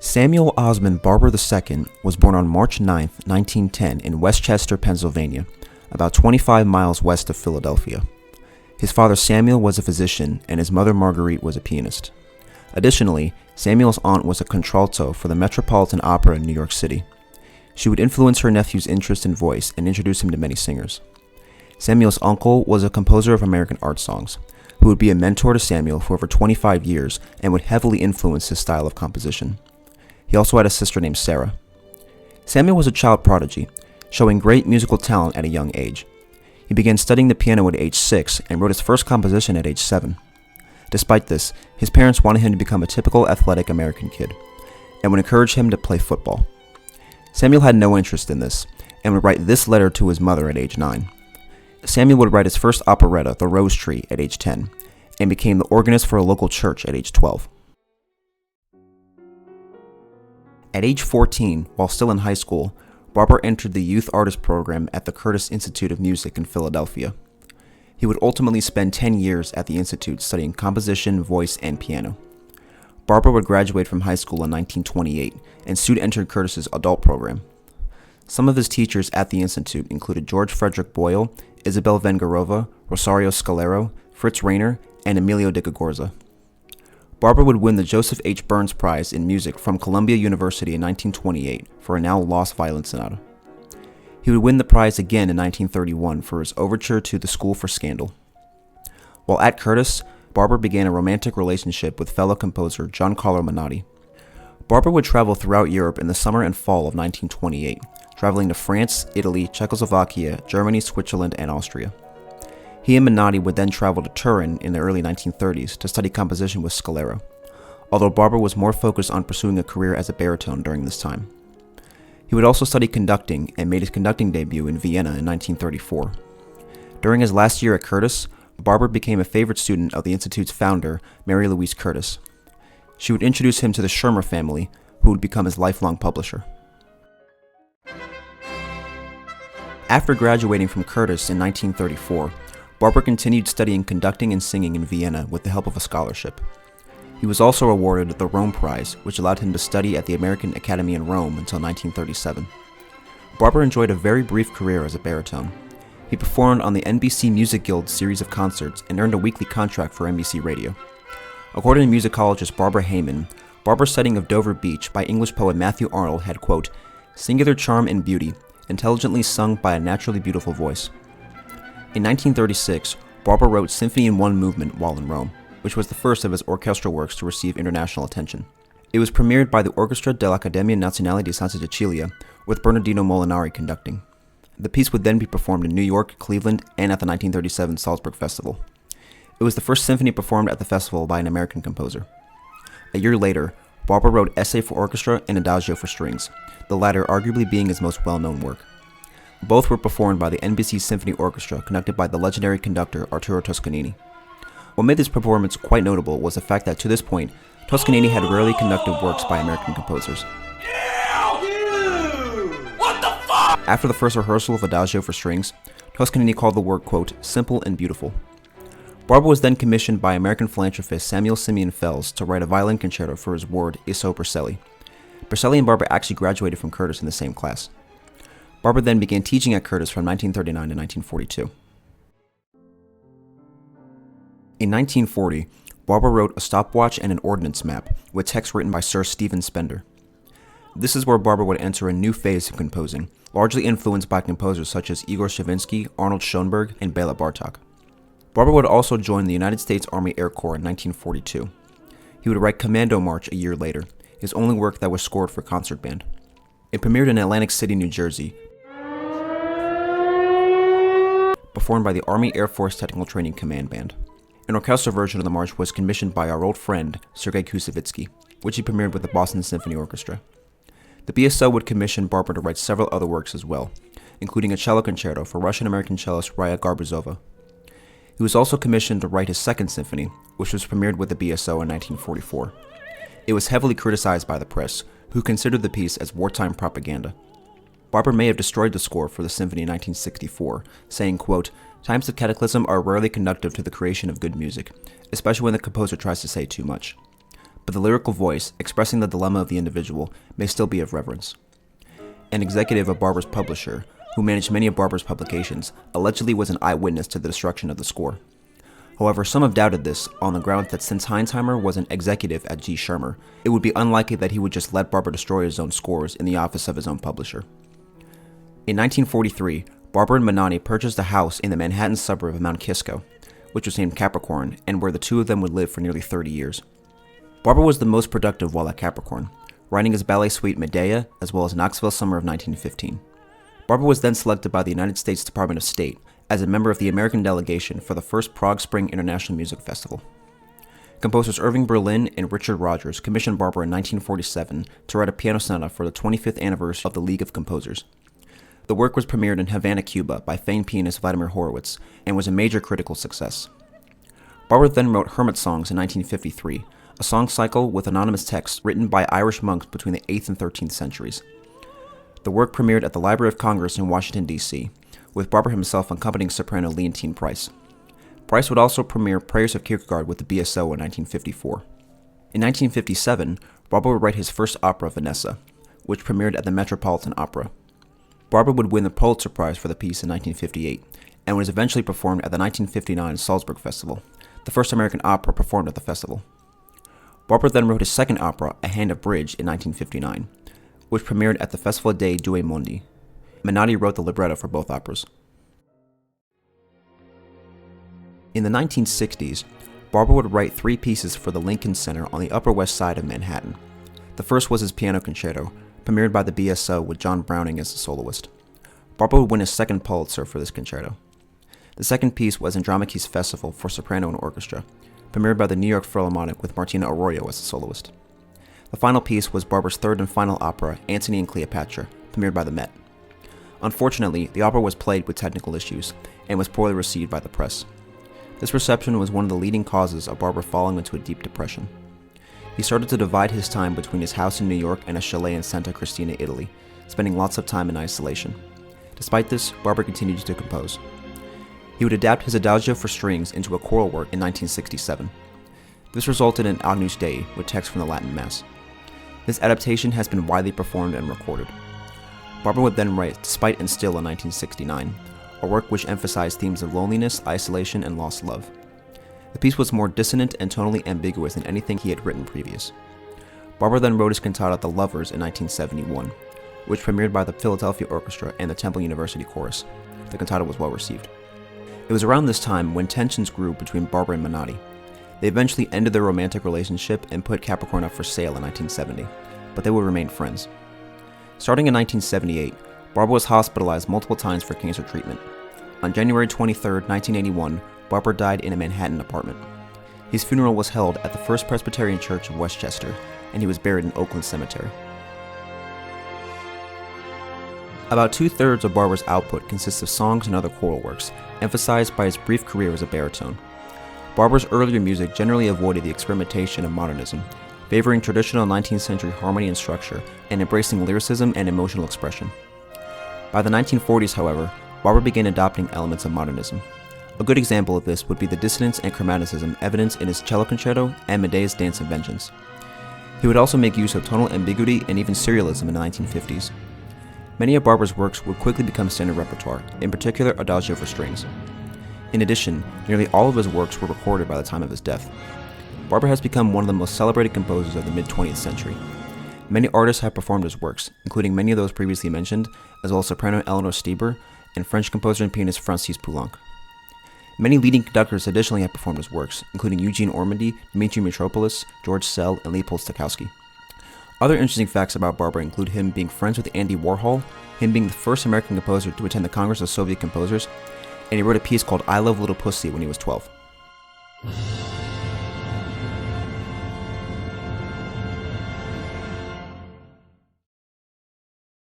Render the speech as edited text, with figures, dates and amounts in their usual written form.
Samuel Osmond Barber II was born on March 9, 1910 in Westchester, Pennsylvania, about 25 miles west of Philadelphia. His father Samuel was a physician and his mother Marguerite was a pianist. Additionally, Samuel's aunt was a contralto for the Metropolitan Opera in New York City. She would influence her nephew's interest in voice and introduce him to many singers. Samuel's uncle was a composer of American art songs, who would be a mentor to Samuel for over 25 years and would heavily influence his style of composition. He also had a sister named Sarah. Samuel was a child prodigy, showing great musical talent at a young age. He began studying the piano at age 6 and wrote his first composition at age 7. Despite this, his parents wanted him to become a typical athletic American kid, and would encourage him to play football. Samuel had no interest in this, and would write this letter to his mother at age 9. Samuel would write his first operetta, The Rose Tree, at age 10, and became the organist for a local church at age 12. At age 14, while still in high school, Barber entered the Youth Artist Program at the Curtis Institute of Music in Philadelphia. He would ultimately spend 10 years at the institute studying composition, voice, and piano. Barber would graduate from high school in 1928 and soon entered Curtis's adult program. Some of his teachers at the institute included George Frederick Boyle, Isabel Vengerova, Rosario Scalero, Fritz Rayner, and Emilio de Gogorza. Barber would win the Joseph H. Burns Prize in Music from Columbia University in 1928 for a now lost violin sonata. He would win the prize again in 1931 for his overture to The School for Scandal. While at Curtis, Barber began a romantic relationship with fellow composer Giancarlo Menotti. Barber would travel throughout Europe in the summer and fall of 1928, traveling to France, Italy, Czechoslovakia, Germany, Switzerland, and Austria. He and Menotti would then travel to Turin in the early 1930s to study composition with Scalero, although Barber was more focused on pursuing a career as a baritone during this time. He would also study conducting and made his conducting debut in Vienna in 1934. During his last year at Curtis, Barber became a favorite student of the Institute's founder, Mary Louise Curtis. She would introduce him to the Schirmer family, who would become his lifelong publisher. After graduating from Curtis in 1934, Barber continued studying conducting and singing in Vienna with the help of a scholarship. He was also awarded the Rome Prize, which allowed him to study at the American Academy in Rome until 1937. Barber enjoyed a very brief career as a baritone. He performed on the NBC Music Guild's series of concerts and earned a weekly contract for NBC Radio. According to musicologist Barbara Heyman, Barber's setting of Dover Beach by English poet Matthew Arnold had, quote, singular charm and beauty, intelligently sung by a naturally beautiful voice. In 1936, Barber wrote Symphony in One Movement while in Rome, which was the first of his orchestral works to receive international attention. It was premiered by the Orchestra dell'Accademia Nazionale di Santa Cecilia, with Bernardino Molinari conducting. The piece would then be performed in New York, Cleveland, and at the 1937 Salzburg Festival. It was the first symphony performed at the festival by an American composer. A year later, Barber wrote Essay for Orchestra and Adagio for Strings, the latter arguably being his most well-known work. Both were performed by the NBC Symphony Orchestra, conducted by the legendary conductor Arturo Toscanini. What made this performance quite notable was the fact that to this point, Toscanini had rarely conducted works by American composers. What the fuck? After the first rehearsal of Adagio for Strings, Toscanini called the work, quote, simple and beautiful. Barber was then commissioned by American philanthropist Samuel Simeon Fells to write a violin concerto for his ward Iso Berselli. Berselli and Barber actually graduated from Curtis in the same class. Barber then began teaching at Curtis from 1939 to 1942. In 1940, Barber wrote A Stopwatch and an Ordnance Map, with text written by Sir Stephen Spender. This is where Barber would enter a new phase of composing, largely influenced by composers such as Igor Stravinsky, Arnold Schoenberg, and Bela Bartok. Barber would also join the United States Army Air Corps in 1942. He would write Commando March a year later, his only work that was scored for concert band. It premiered in Atlantic City, New Jersey, performed by the Army Air Force Technical Training Command Band. An orchestral version of the march was commissioned by our old friend, Sergei Kusevitsky, which he premiered with the Boston Symphony Orchestra. The BSO would commission Barber to write several other works as well, including a cello concerto for Russian-American cellist Raya Garbuzova. He was also commissioned to write his second symphony, which was premiered with the BSO in 1944. It was heavily criticized by the press, who considered the piece as wartime propaganda. Barber may have destroyed the score for the symphony in 1964, saying, quote, times of cataclysm are rarely conducive to the creation of good music, especially when the composer tries to say too much. but the lyrical voice, expressing the dilemma of the individual, may still be of reverence. An executive of Barber's publisher, who managed many of Barber's publications, allegedly was an eyewitness to the destruction of the score. However, some have doubted this on the grounds that since Heinsheimer was an executive at G. Schirmer, it would be unlikely that he would just let Barber destroy his own scores in the office of his own publisher. In 1943, Barber and Menotti purchased a house in the Manhattan suburb of Mount Kisco, which was named Capricorn, and where the two of them would live for nearly 30 years. Barber was the most productive while at Capricorn, writing his ballet suite Medea, as well as Knoxville Summer of 1915. Barber was then selected by the United States Department of State as a member of the American delegation for the first Prague Spring International Music Festival. Composers Irving Berlin and Richard Rodgers commissioned Barber in 1947 to write a piano sonata for the 25th anniversary of the League of Composers. The work was premiered in Havana, Cuba by famed pianist Vladimir Horowitz and was a major critical success. Barber then wrote Hermit Songs in 1953, a song cycle with anonymous texts written by Irish monks between the 8th and 13th centuries. The work premiered at the Library of Congress in Washington, D.C., with Barber himself accompanying soprano Leontine Price. Price would also premiere Prayers of Kierkegaard with the BSO in 1954. In 1957, Barber would write his first opera, Vanessa, which premiered at the Metropolitan Opera. Barber would win the Pulitzer Prize for the piece in 1958, and was eventually performed at the 1959 Salzburg Festival, the first American opera performed at the festival. Barber then wrote his second opera, A Hand of Bridge, in 1959, which premiered at the Festival dei Due Mondi. Menotti wrote the libretto for both operas. In the 1960s, Barber would write 3 pieces for the Lincoln Center on the Upper West Side of Manhattan. The first was his piano concerto, premiered by the BSO with John Browning as the soloist. Barber would win his second Pulitzer for this concerto. The second piece was Andromache's Festival for soprano and orchestra, premiered by the New York Philharmonic with Martina Arroyo as the soloist. The final piece was Barber's third and final opera, Antony and Cleopatra, premiered by the Met. Unfortunately, the opera was plagued with technical issues and was poorly received by the press. This reception was one of the leading causes of Barber falling into a deep depression. He started to divide his time between his house in New York and a chalet in Santa Cristina, Italy, spending lots of time in isolation. Despite this, Barber continued to compose. He would adapt his Adagio for strings into a choral work in 1967. This resulted in Agnus Dei, with text from the Latin Mass. This adaptation has been widely performed and recorded. Barber would then write Despite and Still in 1969, a work which emphasized themes of loneliness, isolation, and lost love. The piece was more dissonant and tonally ambiguous than anything he had written previous. Barber then wrote his cantata The Lovers in 1971, which premiered by the Philadelphia Orchestra and the Temple University Chorus. The cantata was well received. It was around this time when tensions grew between Barber and Menotti. They eventually ended their romantic relationship and put Capricorn up for sale in 1970, but they would remain friends. Starting in 1978, Barber was hospitalized multiple times for cancer treatment. On January 23, 1981, Barber died in a Manhattan apartment. His funeral was held at the First Presbyterian Church of Westchester, and he was buried in Oakland Cemetery. About 2/3 of Barber's output consists of songs and other choral works, emphasized by his brief career as a baritone. Barber's earlier music generally avoided the experimentation of modernism, favoring traditional 19th century harmony and structure, and embracing lyricism and emotional expression. By the 1940s, however, Barber began adopting elements of modernism. A good example of this would be the dissonance and chromaticism evidenced in his cello concerto and Medea's Dance of Vengeance. He would also make use of tonal ambiguity and even serialism in the 1950s. Many of Barber's works would quickly become standard repertoire, in particular Adagio for strings. In addition, nearly all of his works were recorded by the time of his death. Barber has become one of the most celebrated composers of the mid-20th century. Many artists have performed his works, including many of those previously mentioned, as well as soprano Eleanor Stieber and French composer and pianist Francis Poulenc. Many leading conductors additionally have performed his works, including Eugene Ormandy, Dmitri Mitropoulos, George Sell, and Leopold Stokowski. Other interesting facts about Barber include him being friends with Andy Warhol, him being the first American composer to attend the Congress of Soviet Composers, and he wrote a piece called I Love Little Pussy when he was 12.